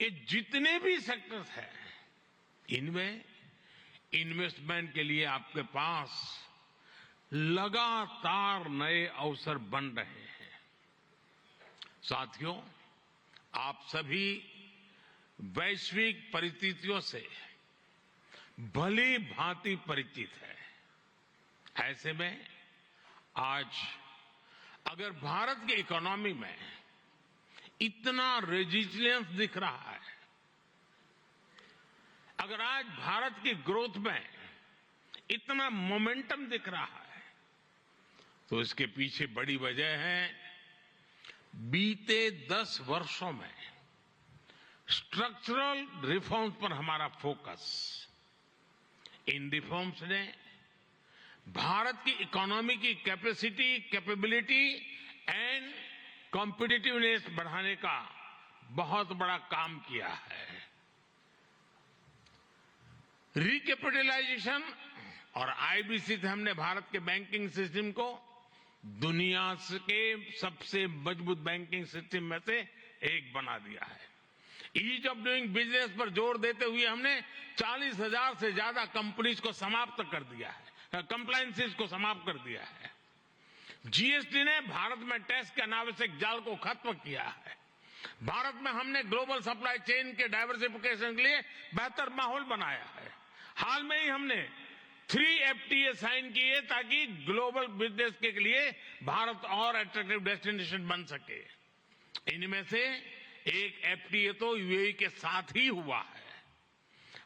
कि जितने भी सेक्टर्स हैं इनमें इन्वेस्टमेंट के लिए आपके पास लगातार नए अवसर बन रहे हैं। साथियों, आप सभी वैश्विक परिस्थितियों से भली भांति परिचित है। ऐसे में आज अगर भारत की इकोनॉमी में इतना रेजिलियंस दिख रहा है, अगर आज भारत की ग्रोथ में इतना मोमेंटम दिख रहा है, तो इसके पीछे बड़ी वजह है बीते 10 वर्षों में स्ट्रक्चरल रिफॉर्म्स पर हमारा फोकस। इन रिफॉर्म्स ने भारत की इकोनॉमी की कैपेसिटी, कैपेबिलिटी एंड कॉम्पिटिटिवनेस बढ़ाने का बहुत बड़ा काम किया है। रिकैपिटलाइजेशन और आईबीसी से हमने भारत के बैंकिंग सिस्टम को दुनिया के सबसे मजबूत बैंकिंग सिस्टम में से एक बना दिया है। ईज ऑफ डूइंग बिजनेस पर जोर देते हुए हमने 40,000 से ज्यादा कंपनीज को समाप्त कर दिया है, कंप्लायंसेस को समाप्त कर दिया है। जीएसटी ने भारत में टैक्स के अनावश्यक जाल को खत्म किया है। भारत में हमने ग्लोबल सप्लाई चेन के डाइवर्सिफिकेशन के लिए बेहतर माहौल बनाया है। हाल में ही हमने 3 FTA साइन किए ताकि ग्लोबल बिजनेस के लिए भारत और अट्रैक्टिव डेस्टिनेशन बन सके। इनमें से एक FTA तो यूएई के साथ ही हुआ है।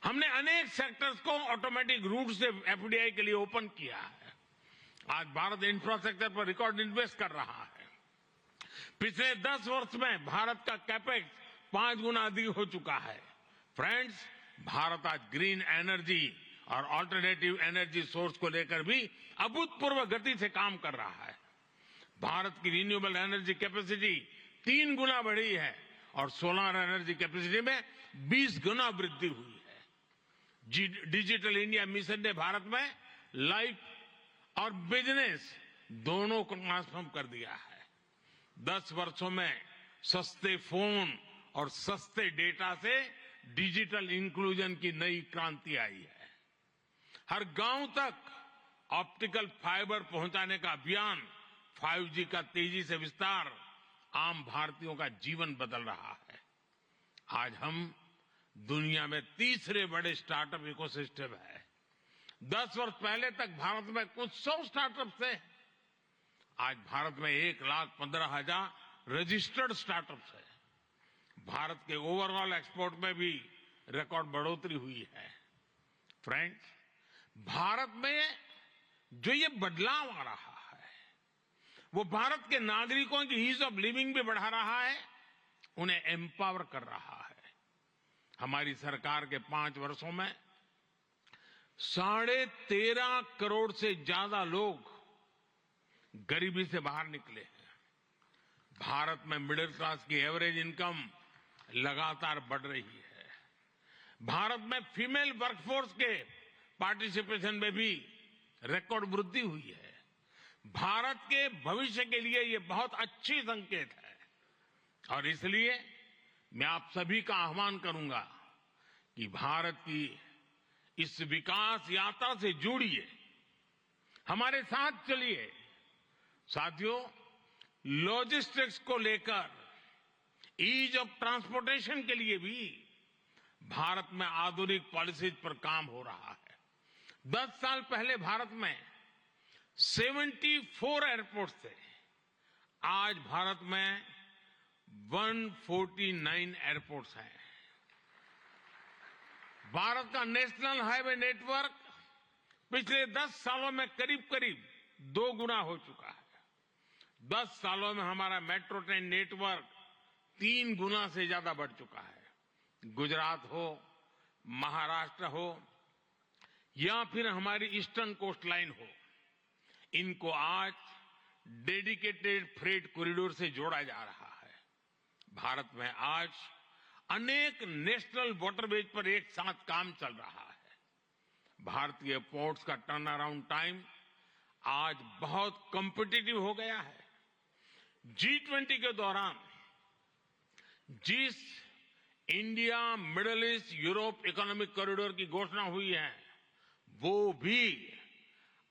हमने अनेक सेक्टर्स को ऑटोमेटिक रूट से FDI के लिए ओपन किया है। आज भारत इंफ्रास्ट्रक्चर पर रिकॉर्ड इन्वेस्ट कर रहा है। पिछले 10 वर्ष में भारत का कैपेक्स 5 गुना अधिक हो चुका है। फ्रेंड्स, भारत आज ग्रीन एनर्जी और ऑल्टरनेटिव एनर्जी सोर्स को लेकर भी अभूतपूर्व गति से काम कर रहा है। भारत की रिन्यूएबल एनर्जी कैपेसिटी 3 गुना बढ़ी है और सोलर एनर्जी कैपेसिटी में 20 गुना वृद्धि हुई है। डिजिटल इंडिया मिशन ने भारत में लाइफ और बिजनेस दोनों को ट्रांसफॉर्म कर दिया है। 10 वर्षों में सस्ते फोन और सस्ते डेटा से डिजिटल इंक्लूजन की नई क्रांति आई है। हर गांव तक ऑप्टिकल फाइबर पहुंचाने का अभियान, 5G का तेजी से विस्तार आम भारतीयों का जीवन बदल रहा है। आज हम दुनिया में तीसरे बड़े स्टार्टअप इकोसिस्टम है। 10 वर्ष पहले तक भारत में कुछ 100 स्टार्टअप थे। आज भारत में 1,15,000 रजिस्टर्ड स्टार्टअप्स है। भारत के ओवरऑल एक्सपोर्ट में भी रिकॉर्ड बढ़ोतरी हुई है। फ्रेंड्स, भारत में जो ये बदलाव आ रहा है वो भारत के नागरिकों की ईज ऑफ लिविंग भी बढ़ा रहा है, उन्हें एम्पावर कर रहा है। हमारी सरकार के 5 वर्षों में 13.5 करोड़ से ज्यादा लोग गरीबी से बाहर निकले हैं। भारत में मिडिल क्लास की एवरेज इनकम लगातार बढ़ रही है। भारत में फीमेल वर्कफोर्स के पार्टिसिपेशन में भी रिकॉर्ड वृद्धि हुई है। भारत के भविष्य के लिए ये बहुत अच्छी संकेत है और इसलिए मैं आप सभी का आह्वान करूंगा कि भारत की इस विकास यात्रा से जुड़िए, हमारे साथ चलिए। साथियों, लॉजिस्टिक्स को लेकर ईज ऑफ ट्रांसपोर्टेशन के लिए भी भारत में आधुनिक पॉलिसीज पर काम हो रहा है। 10 साल पहले भारत में 74 एयरपोर्ट थे। आज भारत में 149 एयरपोर्ट्स हैं। भारत का नेशनल हाईवे नेटवर्क पिछले 10 सालों में करीब 2 गुना हो चुका है। 10 सालों में हमारा मेट्रो ट्रेन नेटवर्क 3 गुना से ज्यादा बढ़ चुका है। गुजरात हो, महाराष्ट्र हो या फिर हमारी ईस्टर्न कोस्ट लाइन हो, इनको आज डेडिकेटेड फ्रेट कॉरिडोर से जोड़ा जा रहा है। भारत में आज अनेक नेशनल वाटरवेज पर एक साथ काम चल रहा है। भारतीय पोर्ट्स का टर्न अराउंड टाइम आज बहुत कॉम्पिटिटिव हो गया है। G20 के दौरान जिस India middle east Europe economic corridor की घोषणा हुई है, वो भी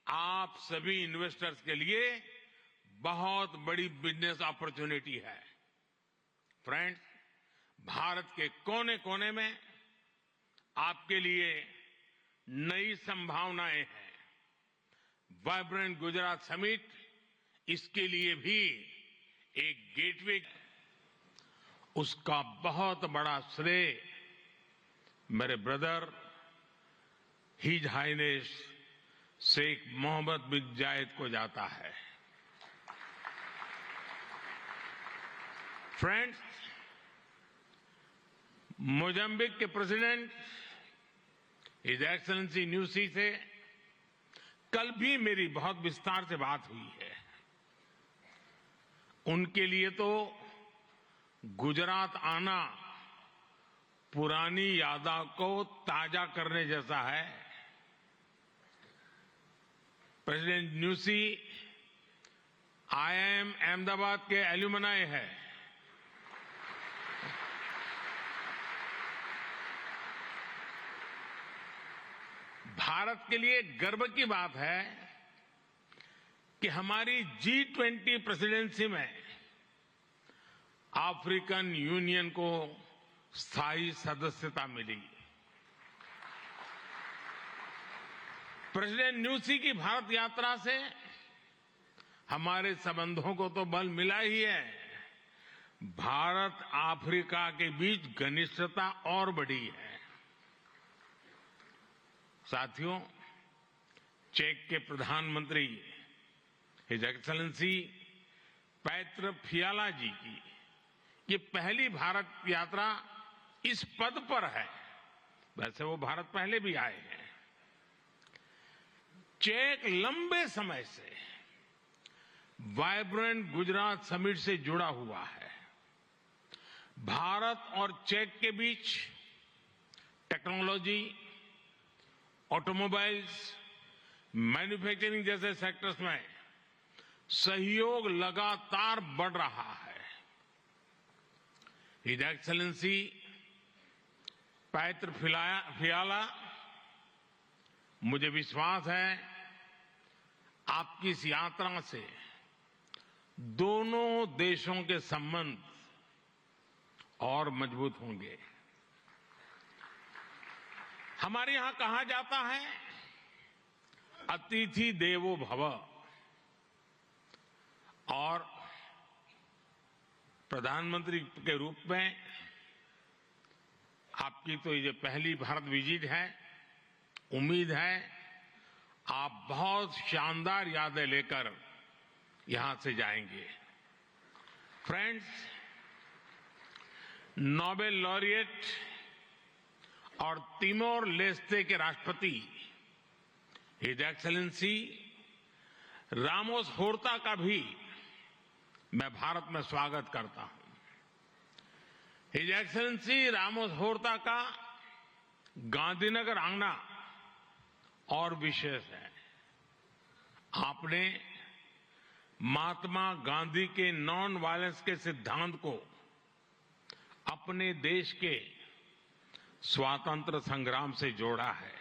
आप सभी इन्वेस्टर्स के लिए बहुत बड़ी बिजनेस अपॉर्चुनिटी है। फ्रेंड्स, भारत के कोने कोने में आपके लिए नई संभावनाएं हैं। वाइब्रेंट गुजरात समिट इसके लिए भी एक गेटवे, उसका बहुत बड़ा श्रेय मेरे brother his highness Sheikh Mohammed bin Zayed को जाता है। फ्रेंड्स, मोजाम्बिक के प्रेसिडेंट हिज एक्सेलेंसी न्यूसी से कल भी मेरी बहुत विस्तार से बात हुई है। उनके लिए तो गुजरात आना पुरानी यादों को ताजा करने जैसा है। प्रेसिडेंट न्यूसी IIM अहमदाबाद के एल्यूमनाई है। भारत के लिए गर्व की बात है कि हमारी G20 प्रेसिडेंसी में अफ्रीकन यूनियन को स्थायी सदस्यता मिली। प्रेसिडेंट न्यूसी की भारत यात्रा से हमारे संबंधों को तो बल मिला ही है, भारत अफ्रीका के बीच घनिष्ठता और बढ़ी है। साथियों, चेक के प्रधानमंत्री हिज एक्सेलेंसी पैत्र फियाला जी की ये पहली भारत यात्रा इस पद पर है। वैसे वो भारत पहले भी आए हैं। चेक लंबे समय से वाइब्रेंट गुजरात समिट से जुड़ा हुआ है। भारत और चेक के बीच टेक्नोलॉजी, ऑटोमोबाइल्स, मैन्युफैक्चरिंग जैसे सेक्टर्स में सहयोग लगातार बढ़ रहा है। हिज एक्सेलेंसी पैत्र फियाला, मुझे विश्वास है आपकी इस यात्रा से दोनों देशों के संबंध और मजबूत होंगे। हमारे यहां कहा जाता है अतिथि देवो भव, और प्रधानमंत्री के रूप में आपकी तो ये पहली भारत विजिट है। उम्मीद है आप बहुत शानदार यादें लेकर यहां से जाएंगे। फ्रेंड्स, नोबेल लॉरिएट और तिमोर लेस्ते के राष्ट्रपति हिज एक्सेलेंसी रामोस होर्ता का भी मैं भारत में स्वागत करता हूं। हिज एक्सेलेंसी रामोस होर्ता का गांधीनगर आना और विशेष है। आपने महात्मा गांधी के नॉन वायलेंस के सिद्धांत को अपने देश के स्वातंत्र संग्राम से जोड़ा है।